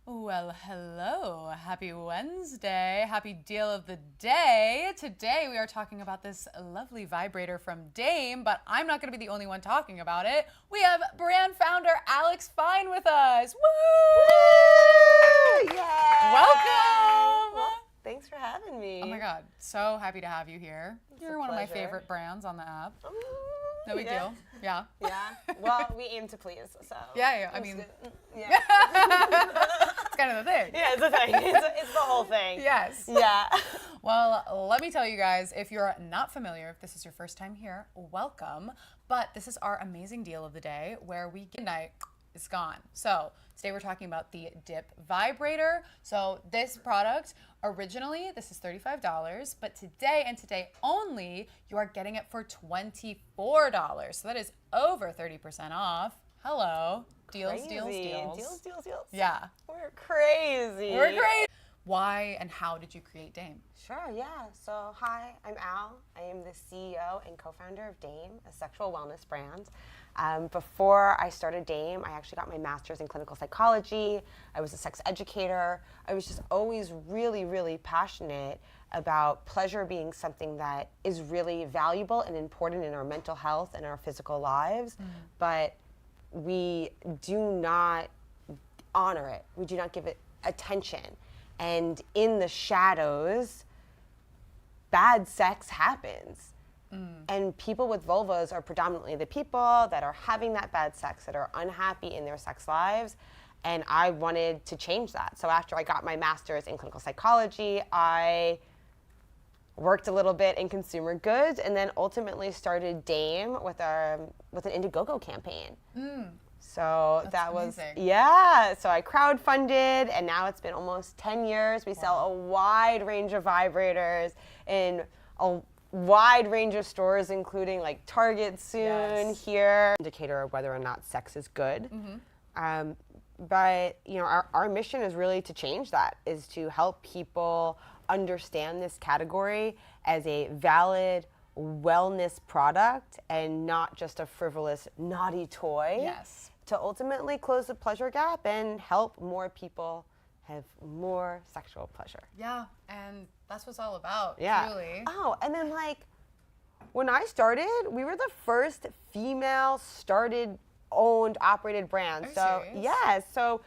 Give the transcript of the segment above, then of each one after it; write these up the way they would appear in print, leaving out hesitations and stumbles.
Well, hello. Happy Wednesday. Happy deal of the day. Today we are talking about this lovely vibrator from Dame, but I'm not going to be the only one talking about it. We have brand founder Alex Fine with us. Woo! Woo! Yay! Welcome! Well, thanks for having me. Oh my God, so happy to have you here. You're one of my favorite brands on the app. No big deal. Yeah. Yeah. Well, we aim to please, so. Yeah. I mean, yeah. it's kind of the thing. Yeah, it's the thing. It's the whole thing. Yes. Yeah. Well, let me tell you guys, if you're not familiar, if this is your first time here, welcome. But this is our amazing deal of the day where we get night is gone. So today we're talking about the Dip Vibrator. So this product, originally, this is $35, but today and today only, you are getting it for $24. So that is over 30% off. Hello. Deals, deals, deals. Deals. Yeah. We're crazy. We're crazy. Why and how did you create Dame? Sure, yeah. So, hi, I'm Al. I am the CEO and co-founder of Dame, a sexual wellness brand. Before I started Dame, I actually got my master's in clinical psychology. I was a sex educator. I was just always really, really passionate about pleasure being something that is really valuable and important in our mental health and our physical lives, but we do not honor it. We do not give it attention. And in the shadows, bad sex happens. And people with vulvas are predominantly the people that are having that bad sex, that are unhappy in their sex lives. And I wanted to change that. So after I got my master's in clinical psychology, I worked a little bit in consumer goods and then ultimately started Dame with an Indiegogo campaign. So that was, amazing. yeah. So I crowdfunded and now it's been almost 10 years. We sell a wide range of vibrators in a wide range of stores, including like Target soon, here. Indicator of whether or not sex is good. But you know, our mission is really to change that, is to help people understand this category as a valid wellness product and not just a frivolous, naughty toy. Yes. To ultimately close the pleasure gap and help more people have more sexual pleasure. Yeah, and that's what it's all about, Yeah. truly. Oh, and then like, when I started, we were the first female started, owned, operated brand. Are you So serious? yes, so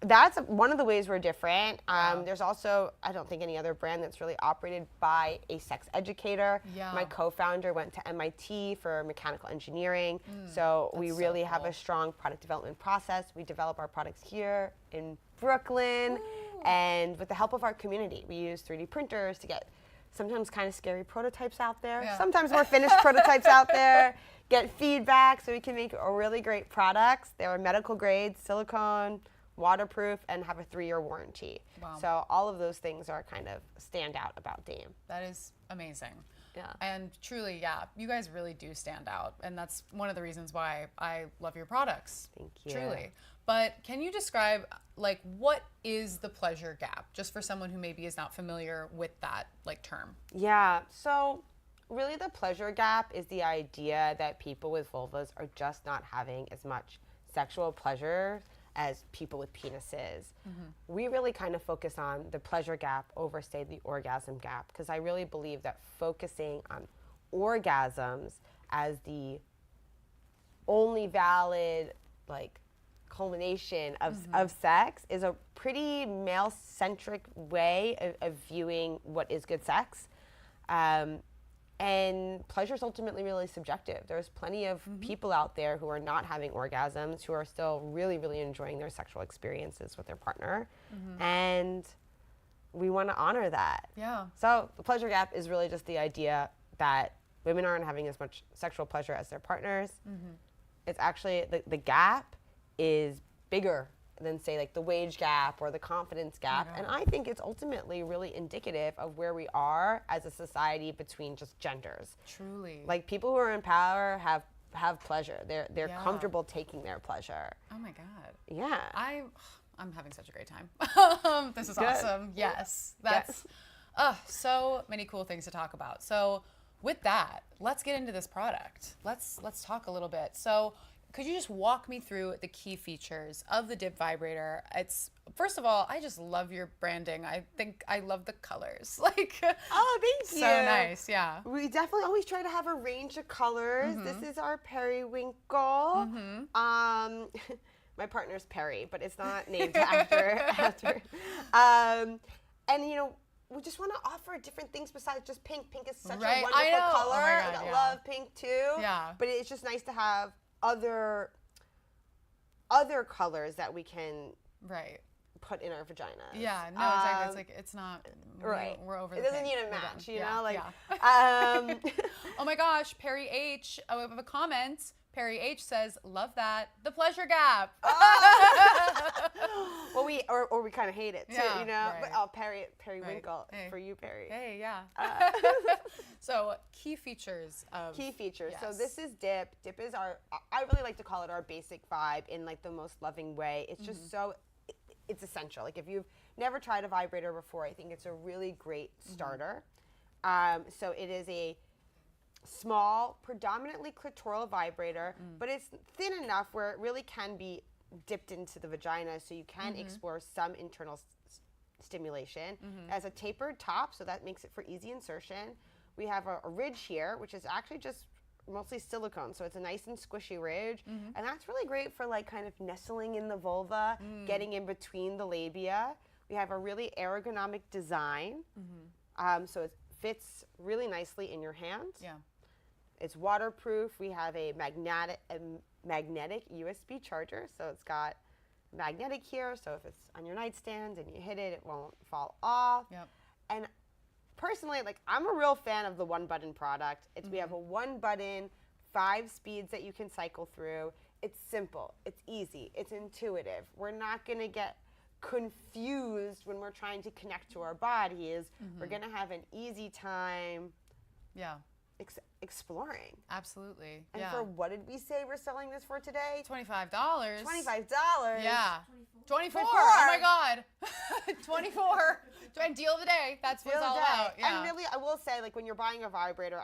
that's one of the ways we're different. There's also, I don't think any other brand that's really operated by a sex educator. Yeah. My co-founder went to MIT for mechanical engineering. So we that's so really have cool. a strong product development process. We develop our products here in Brooklyn. And with the help of our community, we use 3D printers to get sometimes kind of scary prototypes out there. Yeah. Sometimes more finished prototypes out there. Get feedback so we can make a really great products. They're medical grade, silicone, waterproof, and have a 3-year warranty. Wow. So all of those things are kind of stand out about Dame. That is amazing. Yeah. And truly, yeah, you guys really do stand out. And that's one of the reasons why I love your products. Thank you. Truly. But can you describe, like, what is the pleasure gap, just for someone who maybe is not familiar with that, like, term? Yeah, so really the pleasure gap is the idea that people with vulvas are just not having as much sexual pleasure as people with penises. We really kind of focus on the pleasure gap over, say, the orgasm gap, because I really believe that focusing on orgasms as the only valid, like, culmination of sex is a pretty male-centric way of viewing what is good sex. And pleasure is ultimately really subjective. There's plenty of people out there who are not having orgasms, who are still really, really enjoying their sexual experiences with their partner. And we want to honor that. Yeah. So the pleasure gap is really just the idea that women aren't having as much sexual pleasure as their partners. It's actually, the gap is bigger than, say, like the wage gap or the confidence gap. And I think it's ultimately really indicative of where we are as a society between just genders. Truly. Like, people who are in power have pleasure. They're comfortable taking their pleasure. Oh my God. Yeah. I'm having such a great time. This is awesome. Yes. That's so many cool things to talk about. So with that, let's get into this product. Let's talk a little bit. So could you just walk me through the key features of the dip vibrator? It's, first of all, I just love your branding. I think I love the colors. Like, oh, thank you. So nice, yeah. We definitely always try to have a range of colors. This is our periwinkle. My partner's Perry, but it's not named after. And you know, we just want to offer different things besides just pink. Pink is such a wonderful color. Oh my God, I love pink too. Yeah. But it's just nice to have other colors that we can put in our vaginas. Yeah, no, exactly. It's like, it's not, right. We're over it the doesn't pink. need a match, you know? Like, oh my gosh, Perry H, we have a comment. Perry H says, love that. The pleasure gap. Well, we kind of hate it too, you know? Right. But periwinkle for you, Perry. Hey, yeah. So key features of. Key features. Yes. So this is dip. Dip is I really like to call it our basic vibe in like the most loving way. It's just it's essential. Like if you've never tried a vibrator before, I think it's a really great starter. So it is a small, predominantly clitoral vibrator, but it's thin enough where it really can be dipped into the vagina, so you can explore some internal stimulation. It has a tapered top, so that makes it for easy insertion. We have a ridge here, which is actually just mostly silicone, so it's a nice and squishy ridge, and that's really great for like kind of nestling in the vulva, getting in between the labia. We have a really ergonomic design, so it fits really nicely in your hand. Yeah. It's waterproof. We have a magnetic USB charger, so it's got magnetic here, so if it's on your nightstand and you hit it, it won't fall off. Yep. And personally, like, I'm a real fan of the one-button product. We have a one-button, 5 speeds that you can cycle through. It's simple. It's easy. It's intuitive. We're not going to get confused when we're trying to connect to our bodies. We're going to have an easy time exploring. Absolutely. And for what did we say we're selling this for today? $25. $25. Yeah. 24. Oh my God. 24. And deal of the day. That's what it's all about. Yeah. And really, I will say, like, when you're buying a vibrator,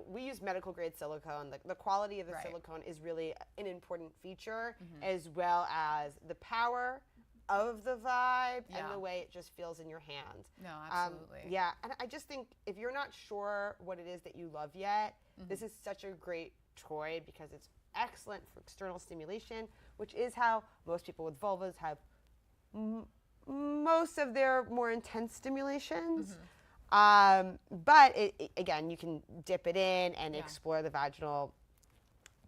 we use medical grade silicone. The quality of the silicone is really an important feature, as well as the power of the vibe and the way it just feels in your hand. No, absolutely. And I just think if you're not sure what it is that you love yet, this is such a great toy because it's excellent for external stimulation, which is how most people with vulvas have most of their more intense stimulations. But again, you can dip it in and explore the vaginal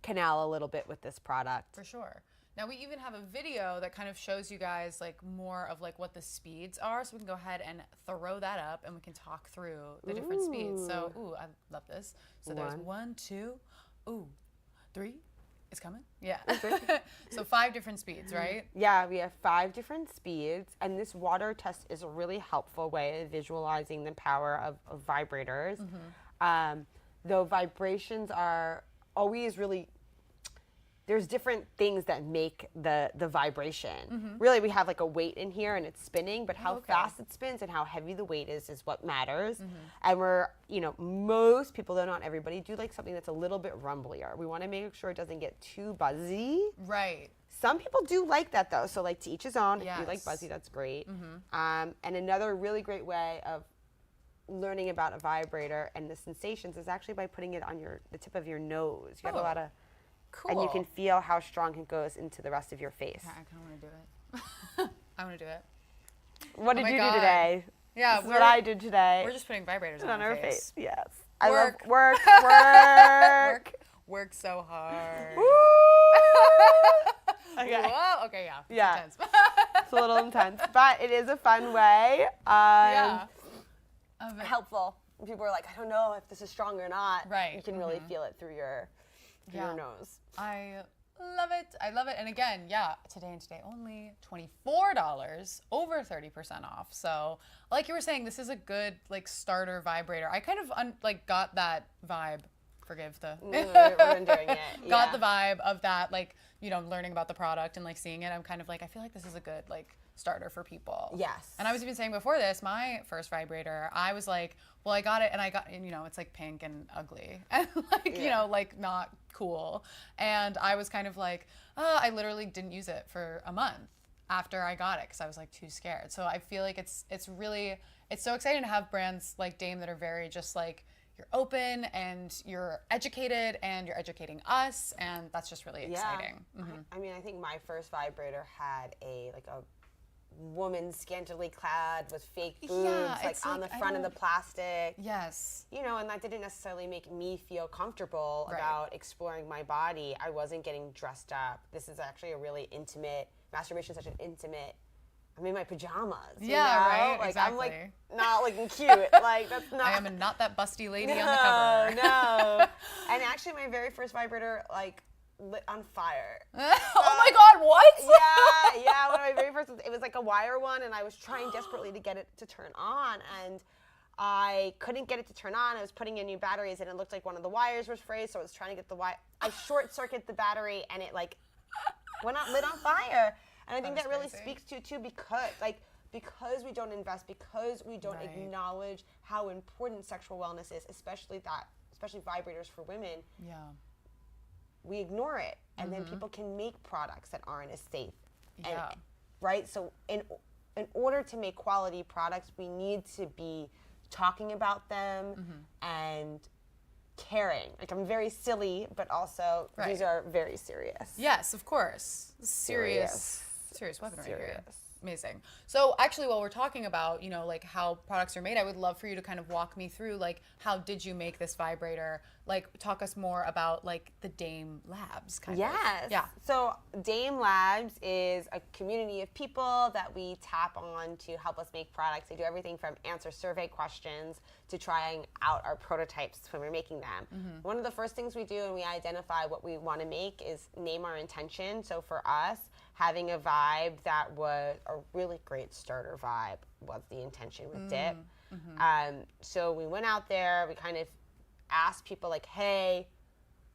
canal a little bit with this product. For sure. Now we even have a video that kind of shows you guys like more of like what the speeds are, so we can go ahead and throw that up and we can talk through the different speeds. So, I love this. So there's 1, 2, 3. It's coming? Yeah. So 5 different speeds, right? Yeah, we have 5 different speeds, and this water test is a really helpful way of visualizing the power of vibrators. Though vibrations are always really, there's different things that make the vibration. Really, we have like a weight in here and it's spinning, but how fast it spins and how heavy the weight is what matters. And we're, most people, though not everybody, do like something that's a little bit rumblier. We want to make sure it doesn't get too buzzy. Right. Some people do like that though, so like to each his own. If you like buzzy, that's great. And another really great way of learning about a vibrator and the sensations is actually by putting it on the tip of your nose. You have a lot of, and you can feel how strong it goes into the rest of your face. I kind of want to do it. I want to do it. What did you do today? Yeah, this is what I did today. We're just putting vibrators on our face. Yes. Work. I love work. Work so hard. Woo! Okay. Whoa. Okay, yeah. Yeah. Intense. It's a little intense, but it is a fun way. Helpful. People are like, I don't know if this is strong or not. Right. You can really feel it through your nose. I love it. I love it. And again, today and today only, $24, over 30% off. So like you were saying, this is a good like starter vibrator. I kind of got that vibe. Forgive the we're doing it. Got the vibe of that, like, learning about the product and like seeing it, I'm kind of like, I feel like this is a good like starter for people. Yes. And I was even saying before this, my first vibrator, I was like, well, I got it, and it's like pink and ugly and like, like not cool. And I was kind of like, I literally didn't use it for a month after I got it because I was like too scared. So I feel like it's so exciting to have brands like Dame that are very just like, you're open and you're educated and you're educating us, and that's just really exciting. Mm-hmm. I mean, I think my first vibrator had a woman scantily clad with fake boobs, like on the front of the plastic. Yes. And that didn't necessarily make me feel comfortable about exploring my body. I wasn't getting dressed up. This is actually a really intimate, masturbation is such an intimate, I'm in my pajamas. Right. Like, exactly. I'm like not looking cute. Like, that's not. I am not that busty lady on the cover. No. And actually, my very first vibrator lit on fire. Oh my God! What? Yeah. One of my very first. It was like a wire one, and I was trying desperately to get it to turn on, and I couldn't get it to turn on. I was putting in new batteries, and it looked like one of the wires was frayed. So I was trying to get the wire. I short circuited the battery, and it like lit on fire. And I think that really speaks to too, because we don't invest, because we don't acknowledge how important sexual wellness is, especially vibrators for women. Yeah. We ignore it, and then people can make products that aren't as safe. Yeah. Right? So in order to make quality products, we need to be talking about them and caring. Like, I'm very silly, but also these are very serious. Yes, of course. Serious weapon right here. Amazing. So actually, while we're talking about, like how products are made, I would love for you to kind of walk me through, like, how did you make this vibrator? Like, talk us more about, like, the Dame Labs kind of. Yes. Yeah. So Dame Labs is a community of people that we tap on to help us make products. They do everything from answer survey questions to trying out our prototypes when we're making them. One of the first things we do when we identify what we want to make is name our intention. So for us, having a vibe that was a really great starter vibe was the intention with Dip. So we went out there, we kind of asked people like, hey,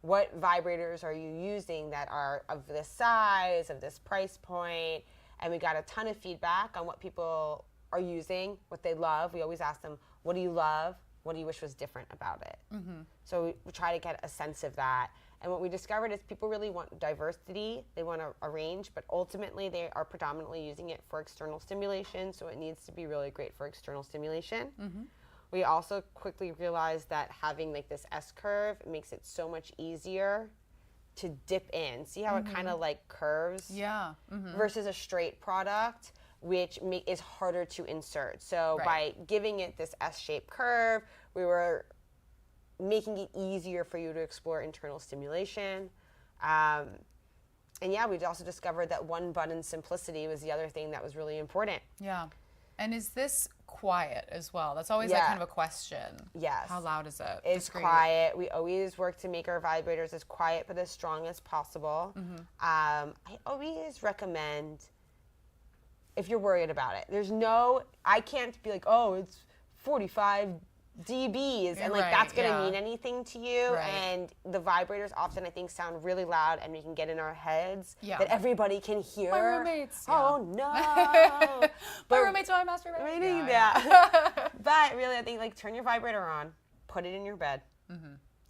what vibrators are you using that are of this size, of this price point? And we got a ton of feedback on what people are using, what they love. We always ask them, what do you love? What do you wish was different about it? So we try to get a sense of that. And what we discovered is people really want diversity. They want a range, but ultimately they are predominantly using it for external stimulation, so it needs to be really great for external stimulation. We also quickly realized that having like this S-curve makes it so much easier to dip in. See how it kind of like curves? Yeah. Versus a straight product, which is harder to insert. So by giving it this S-shaped curve, we were making it easier for you to explore internal stimulation. And yeah, we also discovered that one button simplicity was the other thing that was really important. Yeah. And is this quiet as well? That's always like kind of a question. Yes. How loud is it? It's quiet. We always work to make our vibrators as quiet but as strong as possible. I always recommend, if you're worried about it, I can't be like, oh, it's 45 dBs and like that's gonna mean anything to you. And the vibrators often I think sound really loud and we can get in our heads that everybody can hear. My roommates. Oh no. My roommates while I'm masturbating. But really I think like turn your vibrator on, put it in your bed,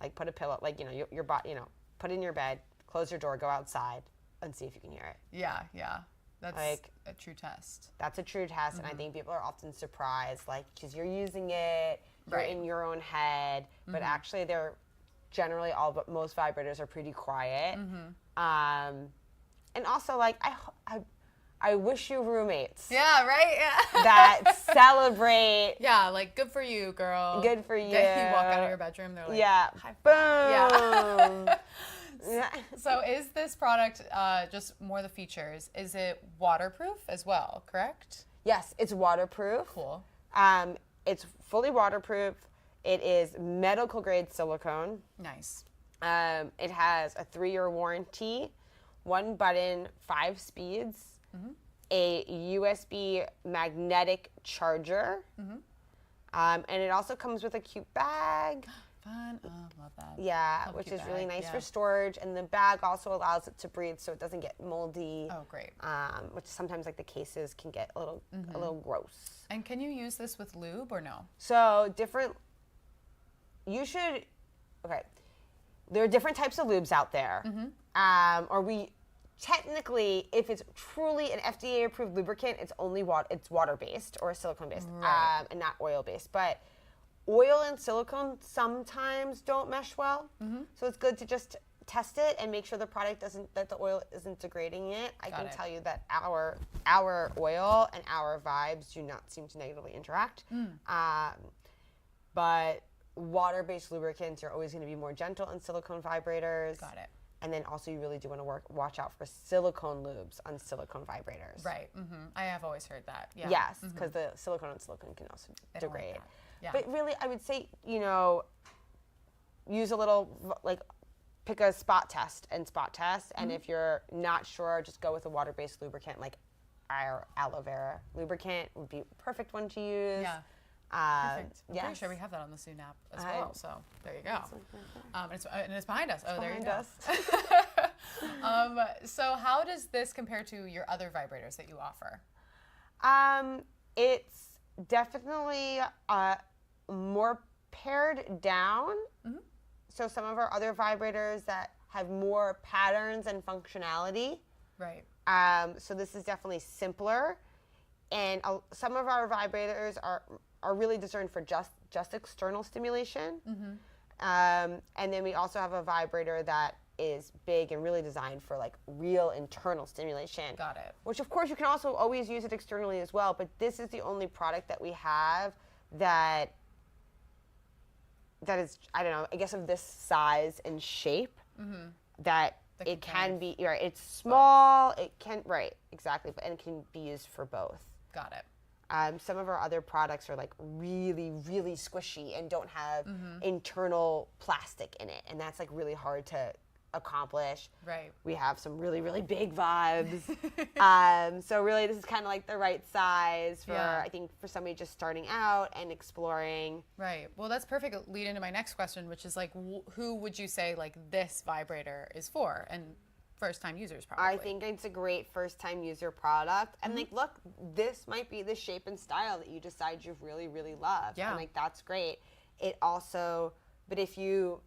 like put a pillow, like your body, put it in your bed, close your door, go outside and see if you can hear it. Yeah. That's like a true test. That's a true test, and I think people are often surprised, like, because you're using it, you're in your own head, but actually they're generally most vibrators are pretty quiet. And also, like, I wish you roommates. Yeah, right? Yeah. That celebrate. Yeah, like, good for you, girl. Good for you. You walk out of your bedroom, they're like, high boom. Yeah. So is this product just more the features? Is it waterproof as well, correct? Yes, it's waterproof. Cool. It's fully waterproof. It is medical grade silicone. Nice. It has a 3-year warranty, 1 button, 5 speeds, a USB magnetic charger, and it also comes with a cute bag. Fun. Oh, love that. Yeah, Love a which cute is really bag. nice Yeah. for storage, and the bag also allows it to breathe, so it doesn't get moldy. Oh, great. Which sometimes like the cases can get a little gross. And can you use this with lube or no? So you should. Okay, there are different types of lubes out there, or we. Technically, if it's truly an FDA-approved lubricant, it's only water-based or silicone-based, Right. and not oil-based. But oil and silicone sometimes don't mesh well, so it's good to just test it and make sure the oil isn't degrading it. I can tell you that our oil and our vibes do not seem to negatively interact. But water-based lubricants are always going to be more gentle than silicone vibrators. Got it. And then also you really do want to watch out for silicone lubes on silicone vibrators. Right. I have always heard that. Yeah. Yes, because the silicone on silicone can also They don't like degrade. that. Yeah. But really, I would say, use a little, pick a spot test. And if you're not sure, just go with a water-based lubricant like our aloe vera lubricant would be a perfect one to use. Yeah. Perfect. I'm pretty sure we have that on the Sune app as well. So there you go. And it's behind us. Oh, there you go. So how does this compare to your other vibrators that you offer? It's definitely more pared down. So some of our other vibrators that have more patterns and functionality. Right. So this is definitely simpler. And some of our vibrators are really designed for just external stimulation. And then we also have a vibrator that is big and really designed for like real internal stimulation. Got it. Which of course you can also always use it externally as well, but this is the only product that we have that is, I don't know, I guess of this size and shape that it can be, right, it's small, it can, right, exactly, and it can be used for both. Got it. Some of our other products are like really, really squishy and don't have internal plastic in it, and that's like really hard to accomplish. Right. We have some really, really big vibes. So really this is kind of like the right size for, I think, for somebody just starting out and exploring. Right. Well, that's perfect lead into my next question, which is like, who would you say like this vibrator is for? And first-time users, probably. I think it's a great first-time user product. And like, look, this might be the shape and style that you decide you really, really love. Yeah. And like, that's great. It also, but if you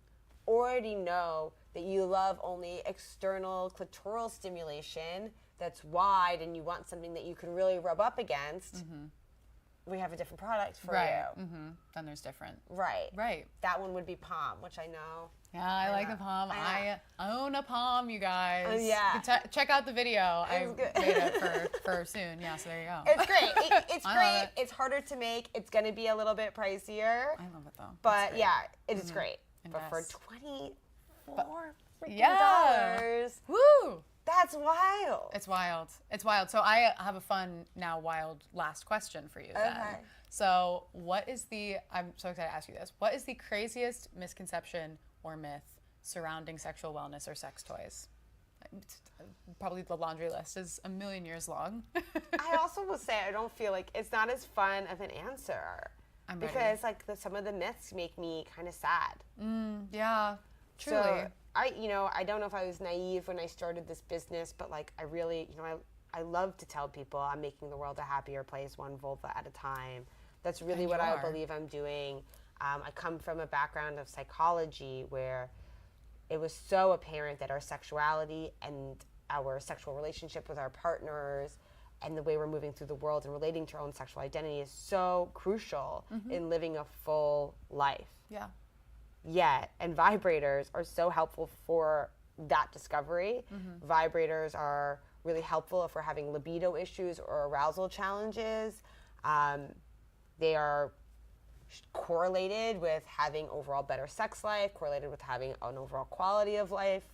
already know that you love only external clitoral stimulation that's wide and you want something that you can really rub up against, we have a different product for you. Then there's different. Right. Right. That one would be Palm, which I know. Yeah, I like the Palm. I own a Palm, you guys. Yeah. You can check out the video. I good. made it for Sune. Yeah, so there you go. It's great. It's I love great. it. It's harder to make. It's going to be a little bit pricier. I love it though. But yeah, it is great. Invest. But for $24 freaking Yeah. dollars, Woo! that's wild. It's wild. It's wild. So I have a fun, now wild last question for you then. Okay. So I'm so excited to ask you this. What is the craziest misconception or myth surrounding sexual wellness or sex toys? Probably the laundry list is a million years long. I also will say I don't feel like it's not as fun of an answer. I'm ready. Because like some of the myths make me kind of sad. Yeah, truly. So I don't know if I was naive when I started this business, but like I really, I love to tell people I'm making the world a happier place, one vulva at a time. That's really what I believe I'm doing. I come from a background of psychology where it was so apparent that our sexuality and our sexual relationship with our partners and the way we're moving through the world and relating to our own sexual identity is so crucial in living a full life. Yeah. And vibrators are so helpful for that discovery. Vibrators are really helpful if we're having libido issues or arousal challenges. They are correlated with having overall better sex life, correlated with having an overall quality of life.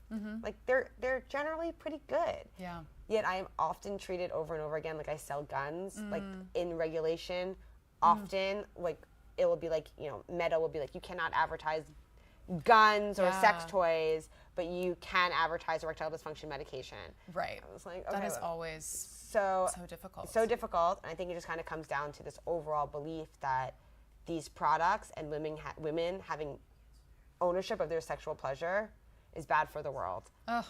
Like they're generally pretty good. Yeah. Yet I am often treated over and over again like I sell guns, like in regulation. Often, like it will be like, Meta will be like, you cannot advertise guns or sex toys, but you can advertise erectile dysfunction medication. Right. I was like, okay, that is always so difficult. So difficult, and I think it just kind of comes down to this overall belief that these products and women having ownership of their sexual pleasure is bad for the world. Ugh,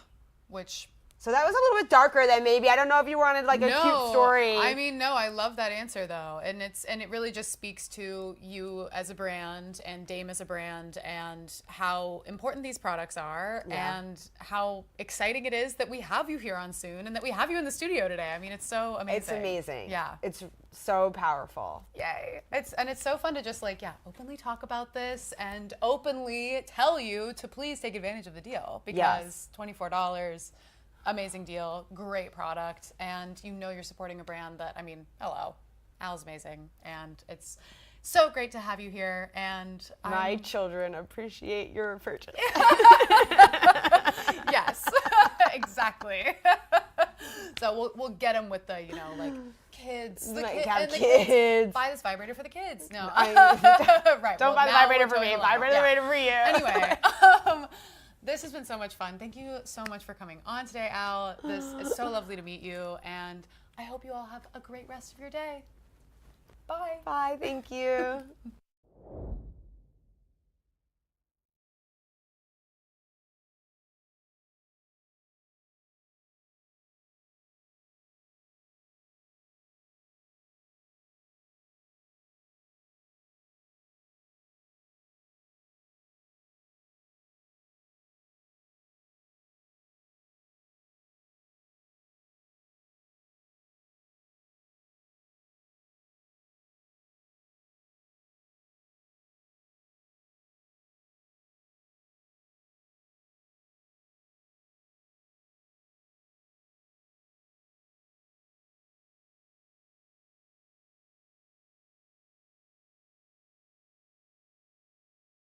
which... So that was a little bit darker than maybe. I don't know if you wanted like a cute story. I mean, no, I love that answer though. And it really just speaks to you as a brand and Dame as a brand and how important these products are and how exciting it is that we have you here on Sune and that we have you in the studio today. I mean, it's so amazing. It's amazing. Yeah. It's so powerful. Yay. It's so fun to just like, openly talk about this and openly tell you to please take advantage of the deal because $24, amazing deal, great product, and you know you're supporting a brand that, I mean, hello, Al's amazing, and it's so great to have you here, and my children appreciate your purchase. Yes, exactly. So we'll get them with the, like, kids. Kids. Buy this vibrator for the kids. No. Right. Don't buy the vibrator for me. Buy the vibrator for you. Anyway. This has been so much fun. Thank you so much for coming on today, Al. This is so lovely to meet you, and I hope you all have a great rest of your day. Bye. Bye. Thank you.